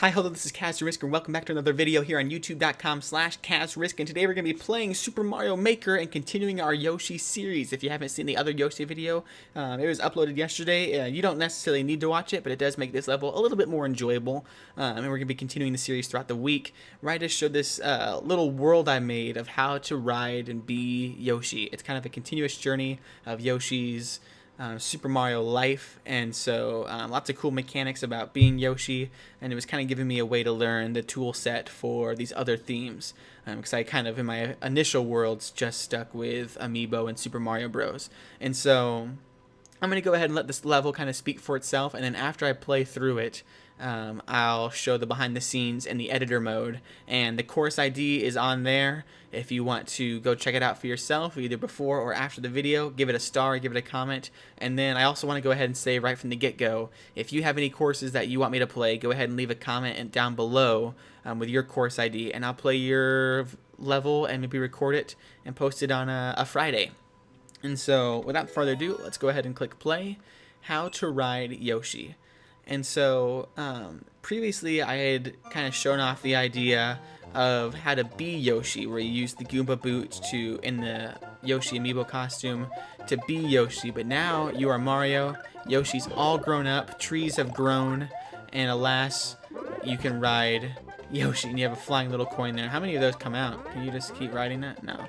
Hi, hello, this is Kazrisk, and welcome back to another video here on youtube.com/kazrisk, and today we're going to be playing Super Mario Maker and continuing our Yoshi series. If you haven't seen the other Yoshi video, it was uploaded yesterday. You don't necessarily need to watch it, but it does make this level a little bit more enjoyable, and we're going to be continuing the series throughout the week. Ride showed this little world I made of how to ride and be Yoshi. It's kind of a continuous journey of Yoshi's Super Mario life, and so lots of cool mechanics about being Yoshi, and it was kind of giving me a way to learn the tool set for these other themes, because I kind of in my initial worlds just stuck with Amiibo and Super Mario Bros. And so I'm going to go ahead and let this level kind of speak for itself, and then after I play through it, I'll show the behind the scenes in the editor mode, and the course ID is on there if you want to go check it out for yourself, either before or after the video. Give it a star, give it a comment, and then I also want to go ahead and say right from the get-go, if you have any courses that you want me to play, go ahead and leave a comment down below with your course ID, and I'll play your level and maybe record it and post it on a Friday. And so without further ado, let's go ahead and click play. How to ride Yoshi. And so previously I had kind of shown off the idea of how to be Yoshi, where you use the Goomba boots to, in the Yoshi amiibo costume, to be Yoshi. But now you are Mario. Yoshi's all grown up, trees have grown, and alas, you can ride Yoshi, and you have a flying little coin there. How many of those come out? Can you just keep riding that? No.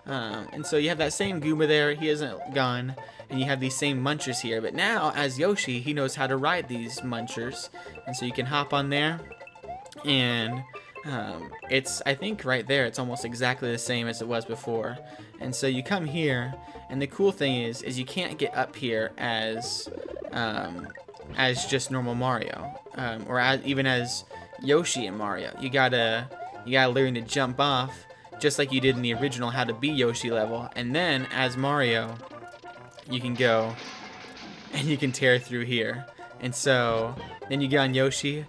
And so you have that same Goomba there, he isn't gone, and you have these same munchers here, but now as Yoshi he knows how to ride these munchers, and so you can hop on there, and it's, I think right there, it's almost exactly the same as it was before. And so you come here, and the cool thing is you can't get up here as just normal Mario, or even as Yoshi and Mario. You gotta learn to jump off, just like you did in the original How to Be Yoshi level, and then as Mario you can go and you can tear through here. And so then you get on Yoshi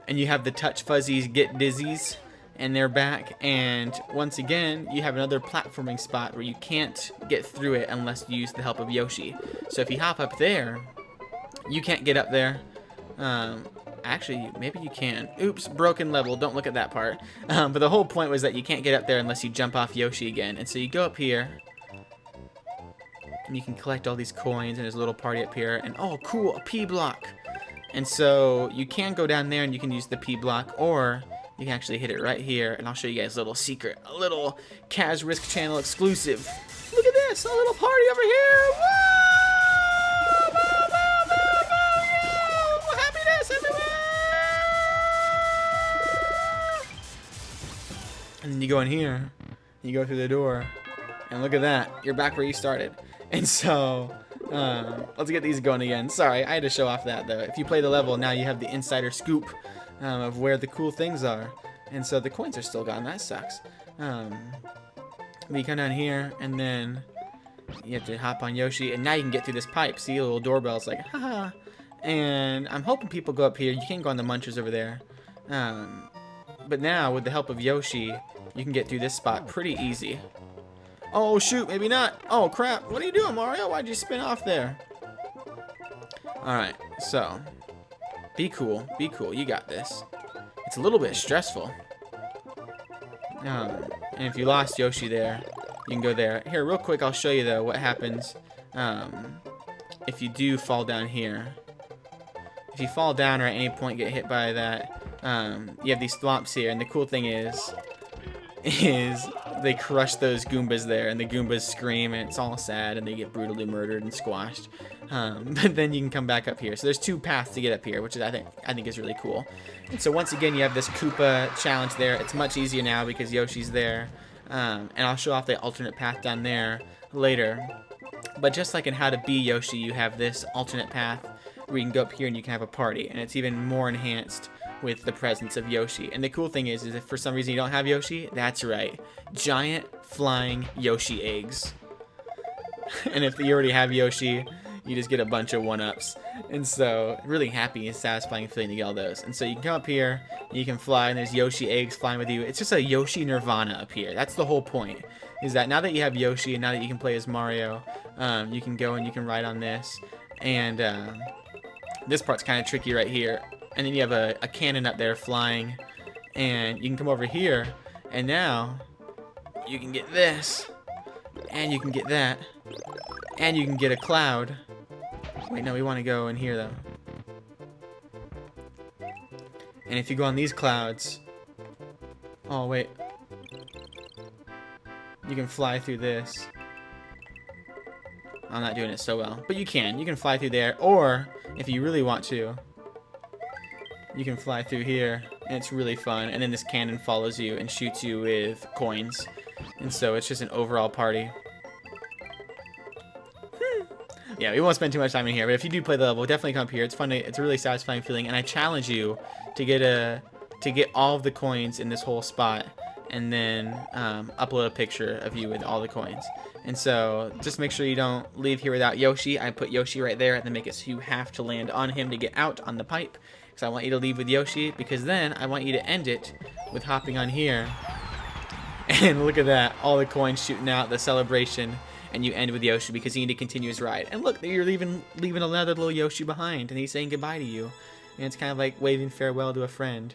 and you have the touch fuzzies get dizzies, and they're back, and once again you have another platforming spot where you can't get through it unless you use the help of Yoshi. So if you hop up there, you can't get up there. Actually, maybe you can. Oops, broken level, don't look at that part. But the whole point was that you can't get up there unless you jump off Yoshi again. And so you go up here, and you can collect all these coins, and there's a little party up here, and oh cool, a P block. And so you can go down there and you can use the P block, or you can actually hit it right here, and I'll show you guys a little secret, a little Kazrisk channel exclusive. Look at this, a little party over here. Whoa! Bow, bow, bow, bow, yeah! Happiness everywhere! And then you go in here, you go through the door, and look at that, you're back where you started. And so let's get these going again. Sorry, I had to show off that though. If you play the level, now you have the insider scoop of where the cool things are. And so the coins are still gone, that sucks. You come down here, and then you have to hop on Yoshi, and now you can get through this pipe. See, a little doorbell's like, haha. And I'm hoping people go up here. You can go on the munchers over there. But now, with the help of Yoshi, you can get through this spot pretty easy. Oh shoot, maybe not. Oh crap, what are you doing, Mario? Why'd you spin off there? Alright, so be cool, you got this. It's a little bit stressful. And if you lost Yoshi there, you can go there. Here, real quick, I'll show you though what happens if you do fall down here. If you fall down or at any point get hit by that, you have these thwomps here, and the cool thing is they crush those Goombas there, and the Goombas scream, and it's all sad, and they get brutally murdered and squashed. But then you can come back up here. So there's two paths to get up here, which is I think is really cool. And so once again, you have this Koopa challenge there. It's much easier now because Yoshi's there, and I'll show off the alternate path down there later. But just like in How to Be Yoshi, you have this alternate path where you can go up here and you can have a party, and it's even more enhanced with the presence of Yoshi. And the cool thing is if for some reason you don't have Yoshi, that's right, giant flying Yoshi eggs. And if you already have Yoshi, you just get a bunch of one-ups. And so really happy and satisfying feeling to get all those. And so you can come up here, you can fly, and there's Yoshi eggs flying with you. It's just a Yoshi nirvana up here. That's the whole point, is that now that you have Yoshi and now that you can play as Mario, you can go and you can ride on this. And this part's kind of tricky right here. and then you have a cannon up there flying, and you can come over here, and now you can get this, and you can get that, and you can get a cloud. Wait, no, we want to go in here though. And if you go on these clouds, oh wait, you can fly through this. I'm not doing it so well, but you can fly through there, or if you really want to, you can fly through here, and it's really fun. And then this cannon follows you and shoots you with coins, and so it's just an overall party. Yeah, we won't spend too much time in here, but if you do play the level, definitely come up here. It's fun. It's a really satisfying feeling, and I challenge you to get all of the coins in this whole spot, and then upload a picture of you with all the coins. And so just make sure you don't leave here without Yoshi. I put Yoshi right there, and then make it so you have to land on him to get out on the pipe, because I want you to leave with Yoshi, because then I want you to end it with hopping on here. And look at that, all the coins shooting out, the celebration. And you end with Yoshi because you need to continue his ride. And look, you're leaving another little Yoshi behind, and he's saying goodbye to you. And it's kind of like waving farewell to a friend.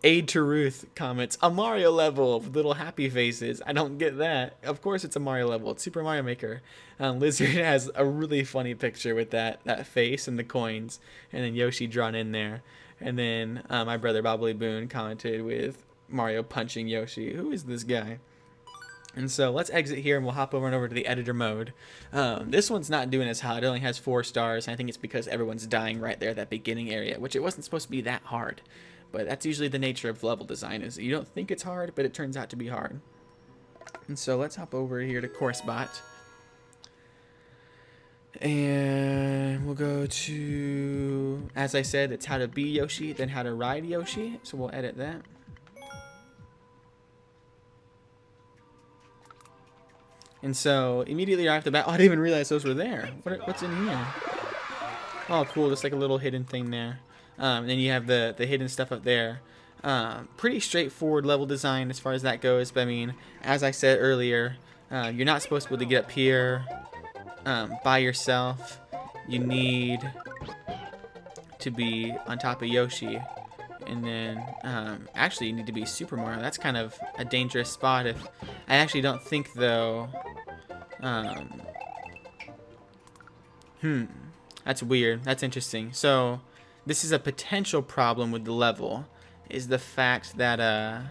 Aid to Ruth comments, a Mario level with little happy faces. I don't get that. Of course it's a Mario level. It's Super Mario Maker. Lizard has a really funny picture with that face and the coins. And then Yoshi drawn in there. And then my brother Bobbly Boone commented with Mario punching Yoshi. Who is this guy? And so let's exit here, and we'll hop over to the editor mode. This one's not doing as hot. It only has 4 stars. And I think it's because everyone's dying right there at that beginning area, which it wasn't supposed to be that hard. But that's usually the nature of level design, is you don't think it's hard, but it turns out to be hard. And so let's hop over here to Course Bot. And we'll go to, as I said, it's how to be Yoshi, then how to ride Yoshi. So we'll edit that. And so immediately right off the bat, oh, I didn't even realize those were there. What's in here? Oh, cool, just like a little hidden thing there. And then you have the hidden stuff up there. Pretty straightforward level design as far as that goes. But I mean, as I said earlier, you're not supposed to be able to get up here by yourself. You need to be on top of Yoshi. And then, actually, you need to be Super Mario. That's kind of a dangerous spot. If I actually don't think, though. That's weird. That's interesting. So, this is a potential problem with the level, is the fact that,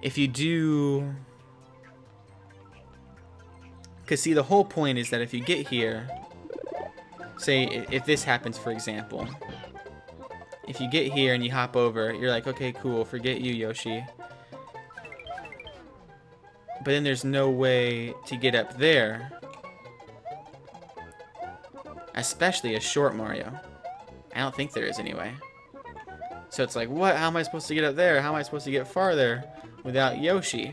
if you do... Because, see, the whole point is that if you get here, say, if this happens, for example... If you get here and you hop over, you're like, okay, cool, forget you, Yoshi. But then there's no way to get up there. Especially a short Mario. I don't think there is anyway. So it's like, what? How am I supposed to get up there? How am I supposed to get farther without Yoshi?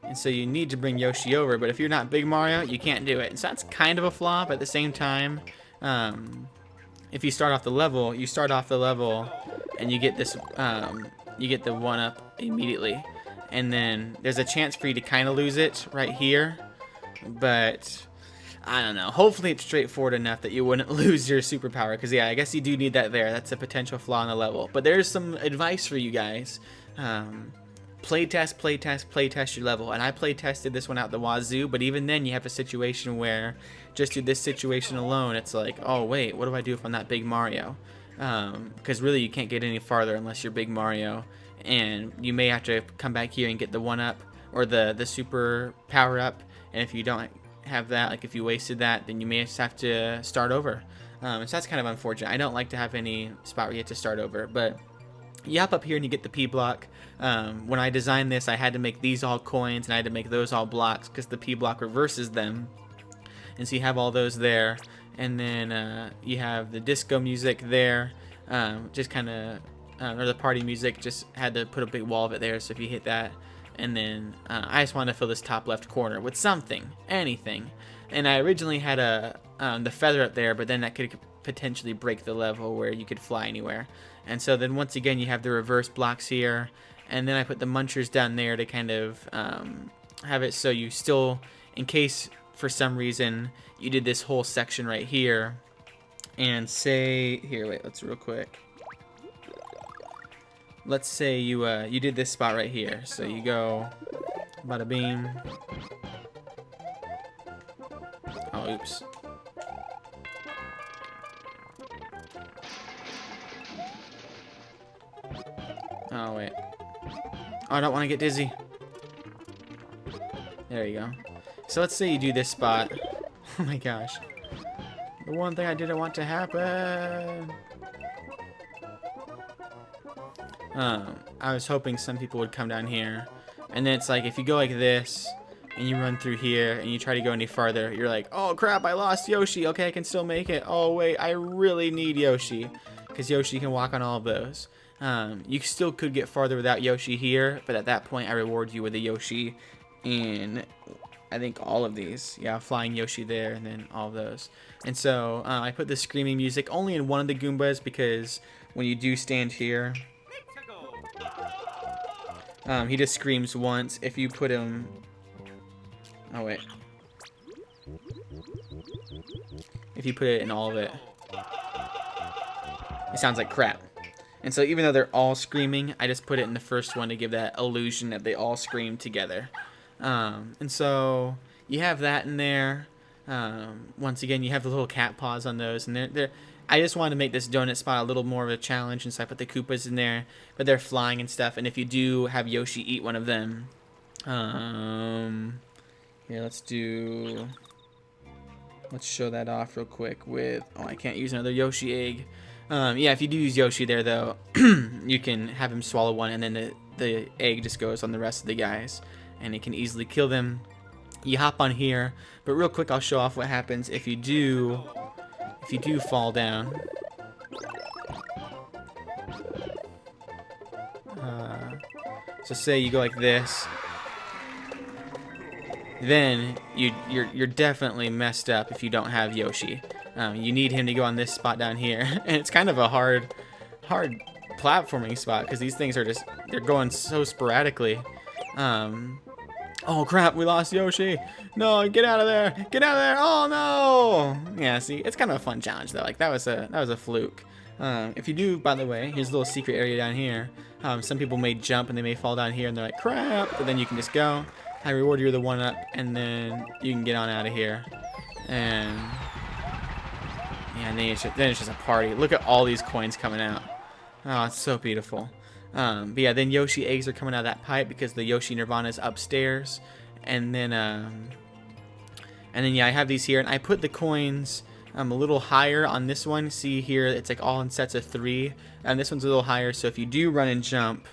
And so you need to bring Yoshi over, but if you're not Big Mario, you can't do it. And so that's kind of a flaw, but at the same time, if you start off the level, and you get this, you get the 1-up immediately. And then there's a chance for you to kind of lose it right here. But, I don't know. Hopefully it's straightforward enough that you wouldn't lose your superpower. Because, yeah, I guess you do need that there. That's a potential flaw in the level. But there's some advice for you guys. Playtest your level. And I playtested this one out the wazoo. But even then, you have a situation where, just through this situation alone, it's like, oh, wait, what do I do if I'm not Big Mario? Because really, you can't get any farther unless you're Big Mario. And you may have to come back here and get the 1-up or the super power-up. And if you don't have that, like if you wasted that, then you may just have to start over. So that's kind of unfortunate. I don't like to have any spot where you have to start over. But you hop up here and you get the P block. When I designed this, I had to make these all coins and I had to make those all blocks because the P block reverses them. And so you have all those there. And then you have the disco music there. Just kind of, or the party music, just had to put a big wall of it there. So if you hit that. And then I just wanted to fill this top left corner with something, anything. And I originally had the feather up there, but then that could potentially break the level where you could fly anywhere. And so then once again, you have the reverse blocks here. And then I put the munchers down there to kind of have it so you still, in case for some reason you did this whole section right here, and say, here, wait, let's real quick. Let's say you did this spot right here. So you go, bada beam. Oh, oops. Oh, wait. Oh, I don't want to get dizzy. There you go. So let's say you do this spot. Oh my gosh. The one thing I didn't want to happen. I was hoping some people would come down here. And then it's like, if you go like this, and you run through here, and you try to go any farther, you're like, oh crap, I lost Yoshi. Okay, I can still make it. Oh wait, I really need Yoshi. Because Yoshi can walk on all of those. You still could get farther without Yoshi here, but at that point I reward you with a Yoshi in, I think, all of these. Yeah, flying Yoshi there, and then all of those. And so I put the screaming music only in one of the Goombas, because when you do stand here, he just screams once. If you put him, oh wait, if you put it in all of it, it sounds like crap. And so even though they're all screaming, I just put it in the first one to give that illusion that they all scream together. And so you have that in there. Once again, you have the little cat paws on those, and they're I just wanted to make this donut spot a little more of a challenge, and so I put the Koopas in there, but they're flying and stuff. And if you do have Yoshi eat one of them, here, let's show that off real quick with, oh, I can't use another Yoshi egg. Yeah, if you do use Yoshi there, though, you can have him swallow one, and then the egg just goes on the rest of the guys, and it can easily kill them. You hop on here, but real quick, I'll show off what happens if you do fall down. So say you go like this, then you're definitely messed up if you don't have Yoshi. You need him to go on this spot down here, and it's kind of a hard platforming spot because these things are they're going so sporadically. Oh crap, we lost Yoshi. No, get out of there. Get out of there. Oh no. Yeah, see, it's kind of a fun challenge though. Like that was a fluke. If you do, by the way, here's a little secret area down here. Some people may jump and they may fall down here and they're like, crap, but then you can just go. I reward you the one up, and then you can get on out of here. And yeah, then it's just a party. Look at all these coins coming out. Oh, it's so beautiful. But yeah, then Yoshi eggs are coming out of that pipe because the Yoshi Nirvana is upstairs. And then yeah, I have these here, and I put the coins a little higher on this one. See here, it's like all in sets of 3, and this one's a little higher. So if you do run and jump,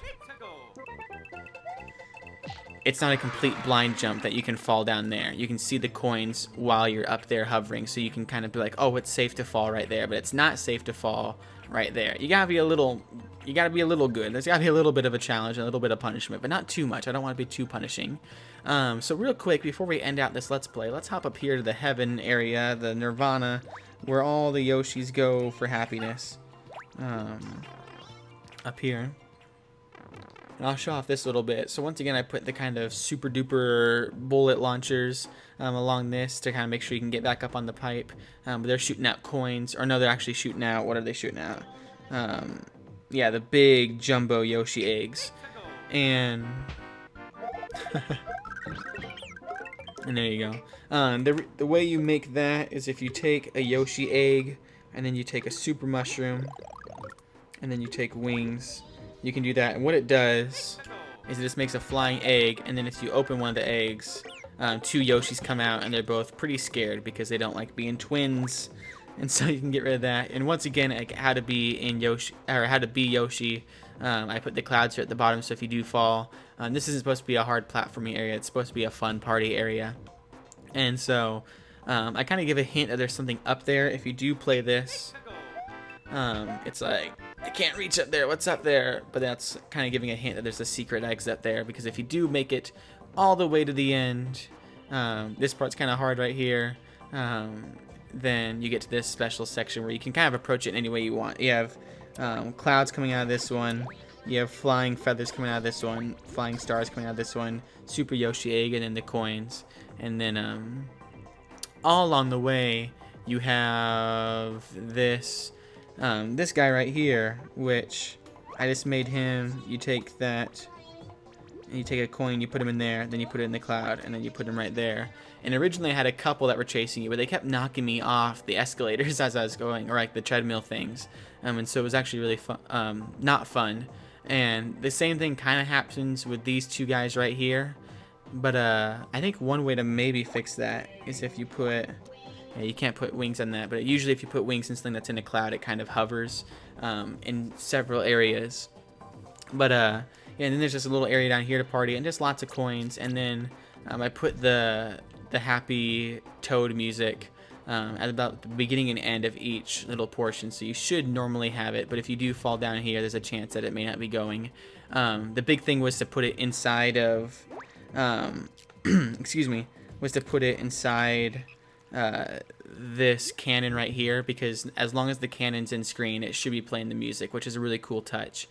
it's not a complete blind jump that you can fall down there. You can see the coins while you're up there hovering, so you can kind of be like, oh, it's safe to fall right there, but it's not safe to fall right there. You gotta be a little good. There's gotta be a little bit of a challenge, a little bit of punishment, but not too much. I don't want to be too punishing. So real quick, before we end out this Let's Play, let's hop up here to the heaven area, the Nirvana, where all the Yoshis go for happiness. Up here. And I'll show off this a little bit. So once again, I put the kind of super duper bullet launchers along this to kind of make sure you can get back up on the pipe. But they're shooting out coins, or no, they're actually shooting out, what are they shooting out? Yeah, the big jumbo Yoshi eggs. And and there you go. The way you make that is if you take a Yoshi egg, and then you take a super mushroom, and then you take wings. You can do that, and what it does is it just makes a flying egg, and then if you open one of the eggs, 2 Yoshis come out, and they're both pretty scared because they don't like being twins, and so you can get rid of that. And once again, like how to be Yoshi, I put the clouds here at the bottom, so if you do fall, this isn't supposed to be a hard platforming area. It's supposed to be a fun party area, and so I kind of give a hint that there's something up there. If you do play this, it's like, I can't reach up there, what's up there? But that's kind of giving a hint that there's a secret exit there, because if you do make it all the way to the end, this part's kind of hard right here, then you get to this special section where you can kind of approach it any way you want. You have clouds coming out of this one, you have flying feathers coming out of this one, flying stars coming out of this one, Super Yoshi egg, and then the coins, and then all along the way, you have this this guy right here, which I just made him. You take that, and you take a coin, you put him in there, then you put it in the cloud, and then you put him right there. And originally I had a couple that were chasing you, but they kept knocking me off the escalators as I was going, or like the treadmill things. And so it was actually really fun, not fun. And the same thing kind of happens with these two guys right here. But I think one way to maybe fix that is if you put, yeah, you can't put wings on that, but usually if you put wings on something that's in a cloud, it kind of hovers in several areas. But yeah, and then there's just a little area down here to party, and just lots of coins. And then I put the happy toad music at about the beginning and end of each little portion, so you should normally have it, but if you do fall down here, there's a chance that it may not be going. The big thing was to put it inside of excuse me, was to put it inside this cannon right here, because as long as the cannon's in screen, it should be playing the music, which is a really cool touch,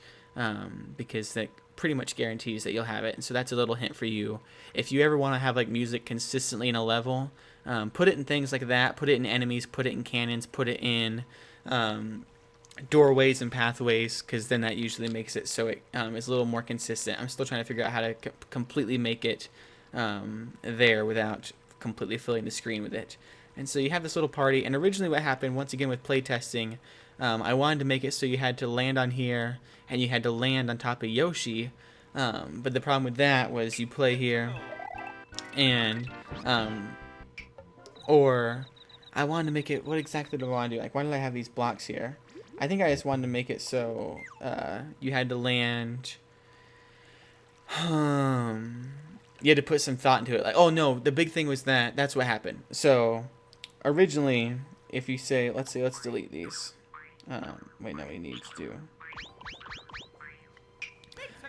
because that pretty much guarantees that you'll have it. And so that's a little hint for you. If you ever want to have like music consistently in a level, put it in things like that, put it in enemies, put it in cannons, put it in doorways and pathways, because then that usually makes it so it is a little more consistent. I'm still trying to figure out how to completely make it there without completely filling the screen with it. And so you have this little party, and originally what happened, once again with playtesting, I wanted to make it so you had to land on here, and you had to land on top of Yoshi, but the problem with that was you play here, and or I wanted to make it, what exactly do I want to do? Like, why did I have these blocks here? I think I just wanted to make it so you had to land, you had to put some thought into it. Like, oh no, the big thing was that's what happened. So originally, if you say, let's delete these. Wait, no, we need to do.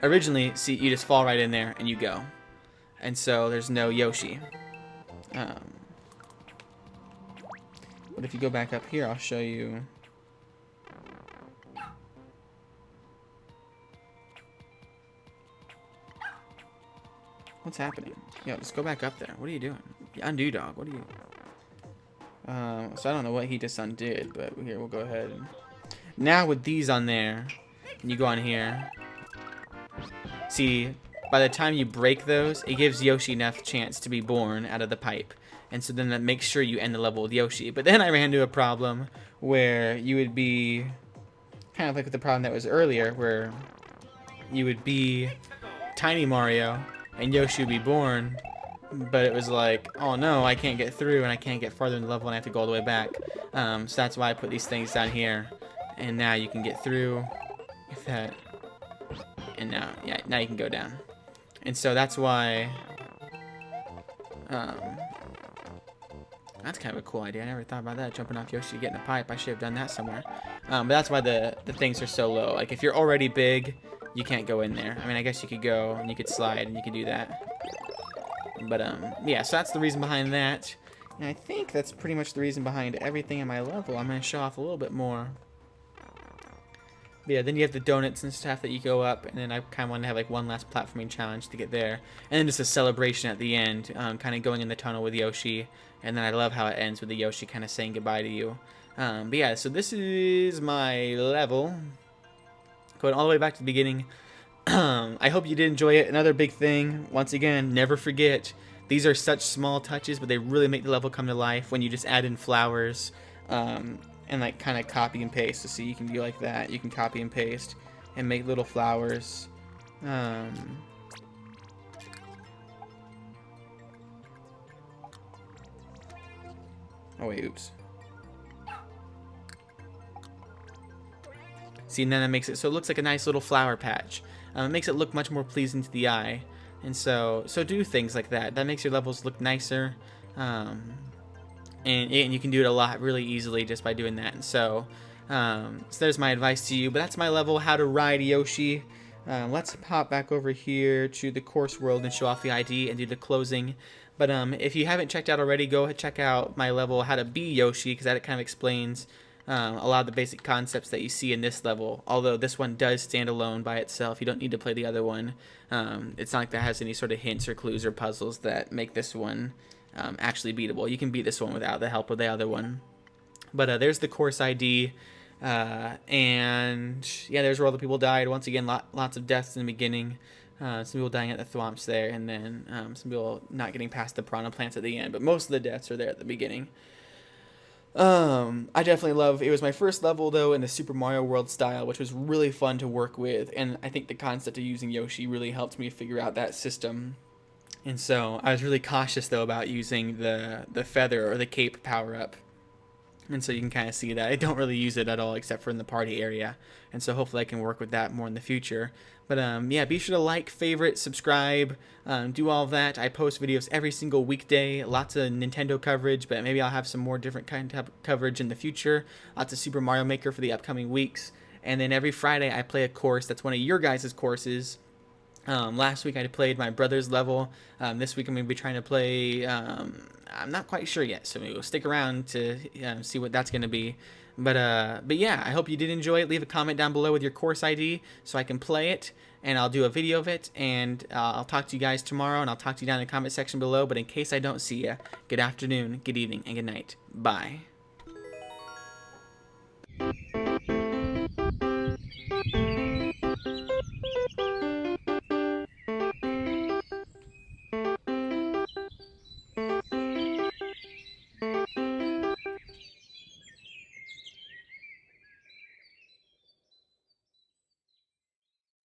Originally, see, you just fall right in there and you go. And so there's no Yoshi. But if you go back up here, I'll show you. What's happening? Yo, just go back up there. What are you doing? Undo dog. What are you? So I don't know what he just undid, but here, we'll go ahead. And now with these on there, and you go on here. See, by the time you break those, it gives Yoshi enough chance to be born out of the pipe. And so then that makes sure you end the level with Yoshi. But then I ran into a problem where you would be kind of like the problem that was earlier, where you would be Tiny Mario and Yoshi would be born, but it was like, oh no, I can't get through and I can't get farther in the level and I have to go all the way back. So that's why I put these things down here, and now you can get through if that, and now, yeah, now you can go down. And so that's why that's kind of a cool idea. I never thought about that, jumping off Yoshi, getting a pipe. I should have done that somewhere. But that's why the things are so low. Like, if you're already big, you can't go in there. I mean, I guess you could go and you could slide and you could do that. But yeah, so that's the reason behind that. And I think that's pretty much the reason behind everything in my level. I'm going to show off a little bit more. But yeah, then you have the donuts and stuff that you go up, and then I kind of want to have like one last platforming challenge to get there, and then just a celebration at the end, kind of going in the tunnel with Yoshi, and then I love how it ends with the Yoshi kind of saying goodbye to you. But yeah, so this is my level, going all the way back to the beginning. I hope you did enjoy it. Another big thing, once again, never forget, these are such small touches, but they really make the level come to life when you just add in flowers, and like kind of copy and paste. So see, you can do like that. You can copy and paste and make little flowers. Oh wait, oops. See, and then that makes it so it looks like a nice little flower patch. It makes it look much more pleasing to the eye. And so do things like that. That makes your levels look nicer. And you can do it a lot really easily just by doing that. And so there's my advice to you. But that's my level, how to ride Yoshi. Let's pop back over here to the course world and show off the ID and do the closing. But if you haven't checked out already, go ahead check out my level, how to be Yoshi, because that kind of explains a lot of the basic concepts that you see in this level. Although this one does stand alone by itself. You don't need to play the other one. It's not like that has any sort of hints or clues or puzzles that make this one actually beatable. You can beat this one without the help of the other one. But there's the course ID. And yeah, there's where all the people died. Once again, lots of deaths in the beginning. Some people dying at the thwomps there, and then some people not getting past the piranha plants at the end. But most of the deaths are there at the beginning. I definitely love. It was my first level though in the Super Mario World style, which was really fun to work with, and I think the concept of using Yoshi really helped me figure out that system. And so I was really cautious though about using the feather or the cape power up. And so you can kind of see that I don't really use it at all except for in the party area. And so hopefully I can work with that more in the future. But yeah, be sure to like, favorite, subscribe, do all of that. I post videos every single weekday, lots of Nintendo coverage, but maybe I'll have some more different kind of coverage in the future. Lots of Super Mario Maker for the upcoming weeks. And then every Friday I play a course that's one of your guys' courses. Last week I played my brother's level. This week I'm going to be trying to play, I'm not quite sure yet, so maybe we'll stick around to see what that's going to be. But yeah, I hope you did enjoy it. Leave a comment down below with your course ID so I can play it, and I'll do a video of it, and I'll talk to you guys tomorrow, and I'll talk to you down in the comment section below. But in case I don't see you, good afternoon, good evening, and good night. Bye.